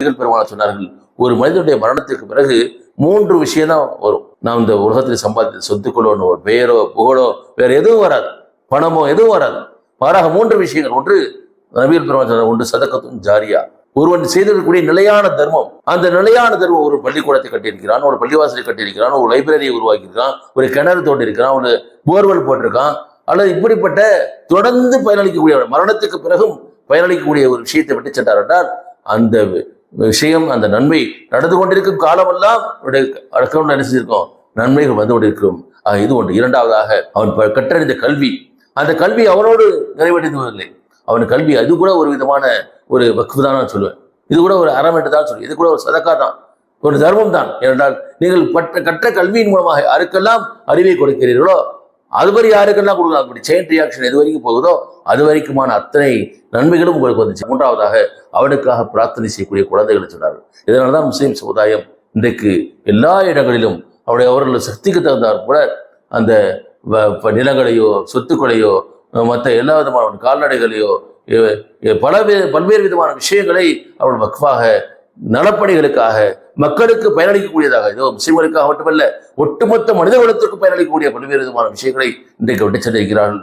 பெருமாள் சொன்னார்கள், ஒரு மனிதனுடைய மரணத்திற்கு பிறகு 3 விஷயம் தான் வரும். நாம் இந்த உலகத்தில் சம்பாதித்த சொத்துக்களோ, ஒரு பெயரோ, புகழோ, வேற எதுவும் வராது, பணமோ எதுவும் வராது. மாறாக 3 விஷயங்கள். ஒன்று நபிகள் பெருமாள் சொன்னார், ஒன்று சதக்கத்தும் ஜாரியா, ஒருவன் செய்திருக்கக்கூடிய நிலையான தர்மம். அந்த நிலையான தர்மம், ஒரு பள்ளிக்கூடத்தை கட்டியிருக்கிறான், ஒரு பள்ளிவாசலை கட்டியிருக்கிறான், ஒரு லைப்ரரியை உருவாக்கியிருக்கான், ஒரு கிணறு தோண்டியிருக்கிறான், ஒரு போர்வெல் போட்டிருக்கான், அல்லது இப்படிப்பட்ட தொடர்ந்து பயனளிக்கக்கூடிய மரணத்துக்கு பிறகும் பயனளிக்கக்கூடிய ஒரு விஷயத்தை விட்டு சென்றார் என்றால், அந்த விஷயம், அந்த நன்மை நடந்து கொண்டிருக்கும் காலமெல்லாம் அடக்கம் என்ன செஞ்சிருக்கோம், நன்மைகள் வந்து கொண்டிருக்கும். இது ஒன்று. இரண்டாவதாக அவன் கற்றறிந்த கல்வி, அந்த கல்வி அவனோடு நிறைவடைந்துவதில்லை. அவன் கல்வி அது கூட ஒரு விதமான ஒரு வக்ஃபு தான் நான் சொல்லுவேன். இது கூட ஒரு அறம் என்று தான் சொல்லுவேன். இது கூட ஒரு சதக்கா தான், ஒரு தர்மம் தான். ஏனென்றால் நீங்கள் கற்ற கல்வியின் மூலமாக யாருக்கெல்லாம் அறிவை கொடுக்கிறீர்களோ அதுவரை யாருக்கெல்லாம் கொடுக்கலாம். அப்படி செயின் ரியாக்ஷன் எது வரைக்கும் போகுதோ அது வரைக்குமான அத்தனை நன்மைகளும் உங்களுக்கு வந்துச்சு. மூன்றாவதாக அவனுக்காக பிரார்த்தனை செய்யக்கூடிய குழந்தைகளை சொன்னார்கள். இதனால்தான் முஸ்லீம் சமுதாயம் இன்றைக்கு எல்லா இடங்களிலும் அவர்கள் சக்திக்கு தகுந்தார் கூட அந்த நிலங்களையோ, சொத்துக்களையோ, மற்ற எல்லா விதமான கால்நடைகளையோ, பல்வேறு விதமான விஷயங்களை அவர்கள் வக்ஃபாக, நலப்பணிகளுக்காக, மக்களுக்கு பயனளிக்கக்கூடியதாக, இதோ முஸ்லிம்களுக்காக மட்டுமல்ல, ஒட்டுமொத்த மனித குலத்திற்கு பயனளிக்கக்கூடிய பல்வேறு விதமான விஷயங்களை இன்றைக்கு விட்டு சென்றிருக்கிறார்கள்.